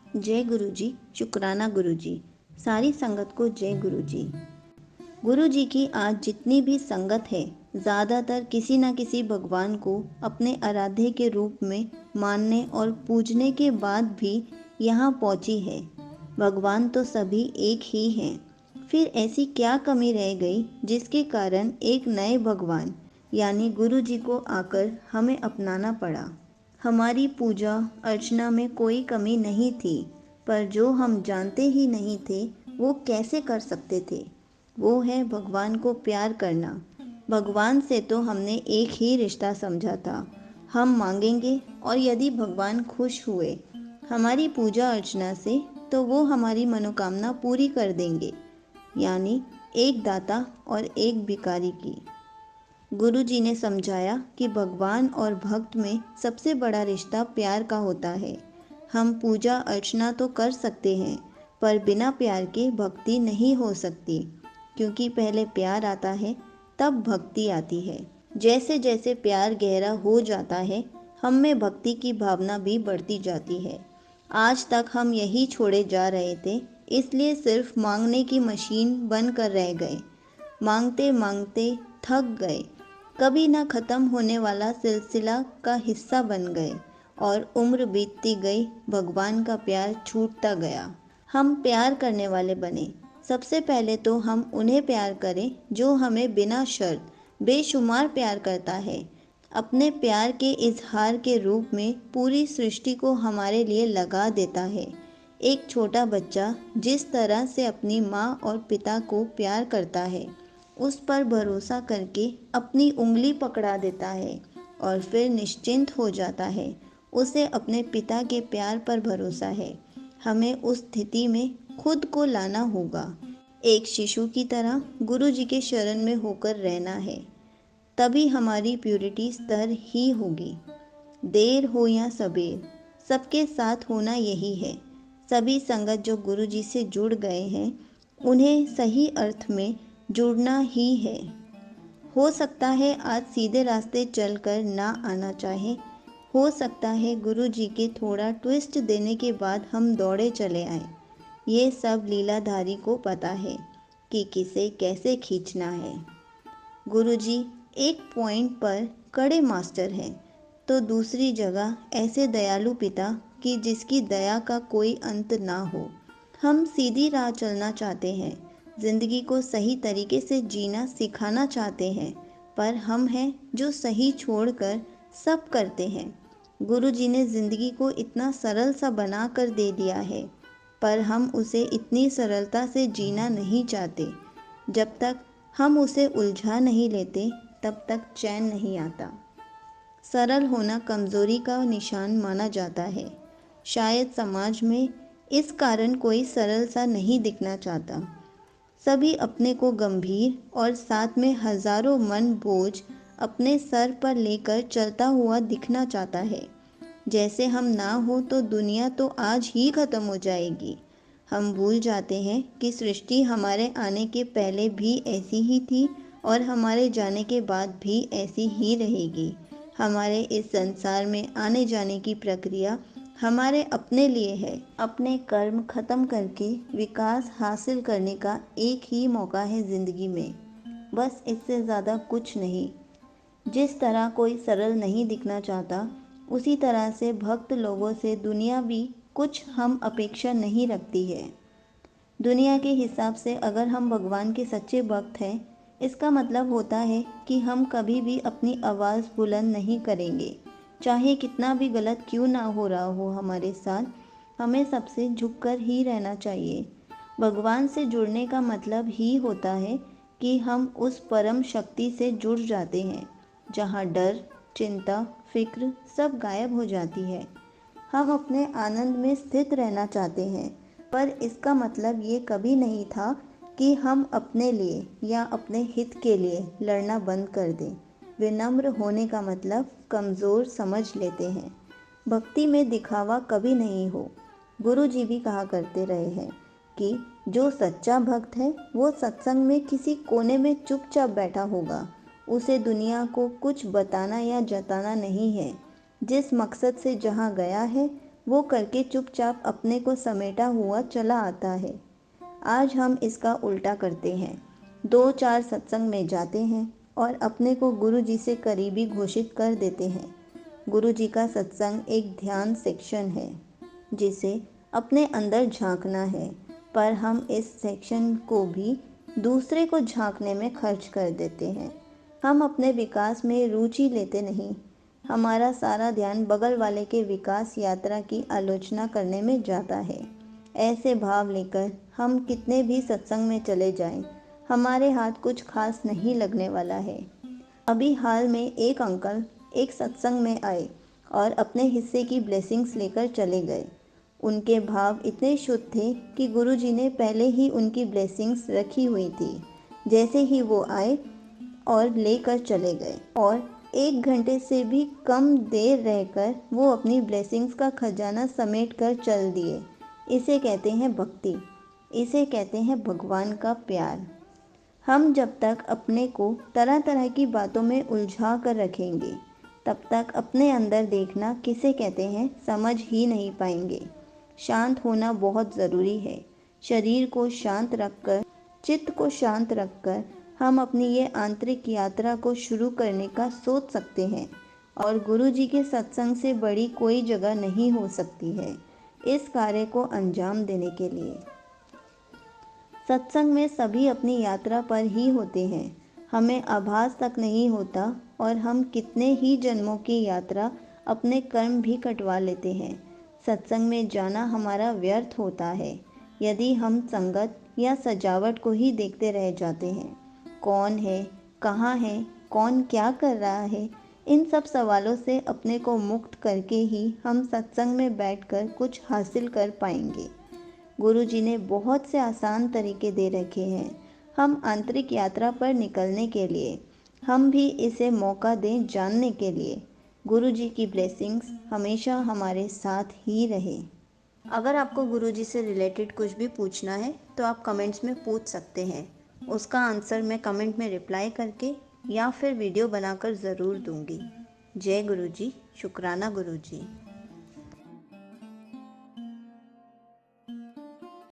जय गुरु जी। शुक्राना गुरु जी। सारी संगत को जय गुरु जी। गुरु जी की आज जितनी भी संगत है, ज़्यादातर किसी न किसी भगवान को अपने आराध्य के रूप में मानने और पूजने के बाद भी यहाँ पहुँची है। भगवान तो सभी एक ही हैं, फिर ऐसी क्या कमी रह गई जिसके कारण एक नए भगवान यानी गुरु जी को आकर हमें अपनाना पड़ा। हमारी पूजा अर्चना में कोई कमी नहीं थी, पर जो हम जानते ही नहीं थे वो कैसे कर सकते थे, वो है भगवान को प्यार करना। भगवान से तो हमने एक ही रिश्ता समझा था, हम मांगेंगे और यदि भगवान खुश हुए हमारी पूजा अर्चना से तो वो हमारी मनोकामना पूरी कर देंगे, यानी एक दाता और एक भिखारी की। गुरु जी ने समझाया कि भगवान और भक्त में सबसे बड़ा रिश्ता प्यार का होता है। हम पूजा अर्चना तो कर सकते हैं, पर बिना प्यार के भक्ति नहीं हो सकती, क्योंकि पहले प्यार आता है तब भक्ति आती है। जैसे जैसे प्यार गहरा हो जाता है, हम में भक्ति की भावना भी बढ़ती जाती है। आज तक हम यही छोड़े जा रहे थे, इसलिए सिर्फ मांगने की मशीन बनकर रह गए। मांगते मांगते थक गए, कभी ना ख़त्म होने वाला सिलसिला का हिस्सा बन गए और उम्र बीतती गई, भगवान का प्यार छूटता गया। हम प्यार करने वाले बने। सबसे पहले तो हम उन्हें प्यार करें जो हमें बिना शर्त बेशुमार प्यार करता है। अपने प्यार के इजहार के रूप में पूरी सृष्टि को हमारे लिए लगा देता है। एक छोटा बच्चा जिस तरह से अपनी माँ और पिता को प्यार करता है, उस पर भरोसा करके अपनी उंगली पकड़ा देता है और फिर निश्चिंत हो जाता है। उसे अपने पिता के प्यार पर भरोसा है। हमें उस स्थिति में खुद को लाना होगा। एक शिशु की तरह गुरु जी के शरण में होकर रहना है, तभी हमारी प्यूरिटी स्तर ही होगी। देर हो या सबेर, सबके साथ होना यही है। सभी संगत जो गुरु जी से जुड़ गए हैं, उन्हें सही अर्थ में जुड़ना ही है। हो सकता है आज सीधे रास्ते चलकर ना आना चाहे, हो सकता है गुरु जी के थोड़ा ट्विस्ट देने के बाद हम दौड़े चले आए। ये सब लीलाधारी को पता है कि किसे कैसे खींचना है। गुरु जी एक पॉइंट पर कड़े मास्टर हैं, तो दूसरी जगह ऐसे दयालु पिता कि जिसकी दया का कोई अंत ना हो। हम सीधी राह चलना चाहते हैं, ज़िंदगी को सही तरीके से जीना सिखाना चाहते हैं, पर हम हैं जो सही छोड़कर सब करते हैं। गुरु जी ने ज़िंदगी को इतना सरल सा बना कर दे दिया है, पर हम उसे इतनी सरलता से जीना नहीं चाहते। जब तक हम उसे उलझा नहीं लेते, तब तक चैन नहीं आता। सरल होना कमज़ोरी का निशान माना जाता है। शायद समाज में इस कारण कोई सरल सा नहीं दिखना चाहता। सभी अपने को गंभीर और साथ में हजारों मन बोझ अपने सर पर लेकर चलता हुआ दिखना चाहता है। जैसे हम ना हो तो दुनिया तो आज ही खत्म हो जाएगी। हम भूल जाते हैं कि सृष्टि हमारे आने के पहले भी ऐसी ही थी और हमारे जाने के बाद भी ऐसी ही रहेगी। हमारे इस संसार में आने जाने की प्रक्रिया हमारे अपने लिए है। अपने कर्म खत्म करके विकास हासिल करने का एक ही मौका है ज़िंदगी में, बस इससे ज़्यादा कुछ नहीं। जिस तरह कोई सरल नहीं दिखना चाहता, उसी तरह से भक्त लोगों से दुनिया भी कुछ हम अपेक्षा नहीं रखती है। दुनिया के हिसाब से अगर हम भगवान के सच्चे भक्त हैं, इसका मतलब होता है कि हम कभी भी अपनी आवाज़ बुलंद नहीं करेंगे। चाहे कितना भी गलत क्यों ना हो रहा हो हमारे साथ, हमें सबसे झुककर ही रहना चाहिए। भगवान से जुड़ने का मतलब ही होता है कि हम उस परम शक्ति से जुड़ जाते हैं, जहाँ डर, चिंता, फिक्र सब गायब हो जाती है। हम अपने आनंद में स्थित रहना चाहते हैं, पर इसका मतलब ये कभी नहीं था कि हम अपने लिए या अपने हित के लिए लड़ना बंद कर दें। विनम्र होने का मतलब कमज़ोर समझ लेते हैं। भक्ति में दिखावा कभी नहीं हो। गुरु जी भी कहा करते रहे हैं कि जो सच्चा भक्त है वो सत्संग में किसी कोने में चुपचाप बैठा होगा। उसे दुनिया को कुछ बताना या जताना नहीं है। जिस मकसद से जहाँ गया है वो करके चुपचाप अपने को समेटा हुआ चला आता है। आज हम इसका उल्टा करते हैं, 2-4 सत्संग में जाते हैं और अपने को गुरु जी से करीबी घोषित कर देते हैं। गुरु जी का सत्संग एक ध्यान सेक्शन है जिसे अपने अंदर झांकना है, पर हम इस सेक्शन को भी दूसरे को झांकने में खर्च कर देते हैं। हम अपने विकास में रुचि लेते नहीं, हमारा सारा ध्यान बगल वाले के विकास यात्रा की आलोचना करने में जाता है। ऐसे भाव लेकर हम कितने भी सत्संग में चले जाएं, हमारे हाथ कुछ खास नहीं लगने वाला है। अभी हाल में एक अंकल एक सत्संग में आए और अपने हिस्से की ब्लेसिंग्स लेकर चले गए। उनके भाव इतने शुद्ध थे कि गुरुजी ने पहले ही उनकी ब्लेसिंग्स रखी हुई थी। जैसे ही वो आए और लेकर चले गए और 1 घंटे से भी कम देर रहकर वो अपनी ब्लेसिंग्स का खजाना समेट कर चल दिए। इसे कहते हैं भक्ति, इसे कहते हैं भगवान का प्यार। हम जब तक अपने को तरह तरह की बातों में उलझा कर रखेंगे, तब तक अपने अंदर देखना किसे कहते हैं समझ ही नहीं पाएंगे। शांत होना बहुत ज़रूरी है। शरीर को शांत रखकर, चित्त को शांत रखकर हम अपनी ये आंतरिक यात्रा को शुरू करने का सोच सकते हैं और गुरु जी के सत्संग से बड़ी कोई जगह नहीं हो सकती है इस कार्य को अंजाम देने के लिए। सत्संग में सभी अपनी यात्रा पर ही होते हैं, हमें आभास तक नहीं होता और हम कितने ही जन्मों की यात्रा अपने कर्म भी कटवा लेते हैं। सत्संग में जाना हमारा व्यर्थ होता है यदि हम संगत या सजावट को ही देखते रह जाते हैं। कौन है, कहाँ है, कौन क्या कर रहा है, इन सब सवालों से अपने को मुक्त करके ही हम सत्संग में बैठकर कुछ हासिल कर पाएंगे। गुरु जी ने बहुत से आसान तरीके दे रखे हैं हम आंतरिक यात्रा पर निकलने के लिए। हम भी इसे मौका दें जानने के लिए। गुरु जी की ब्लेसिंग्स हमेशा हमारे साथ ही रहे। अगर आपको गुरु जी से रिलेटेड कुछ भी पूछना है तो आप कमेंट्स में पूछ सकते हैं। उसका आंसर मैं कमेंट में रिप्लाई करके या फिर वीडियो बनाकर ज़रूर दूंगी। जय गुरु जी, शुक्राना गुरु जी।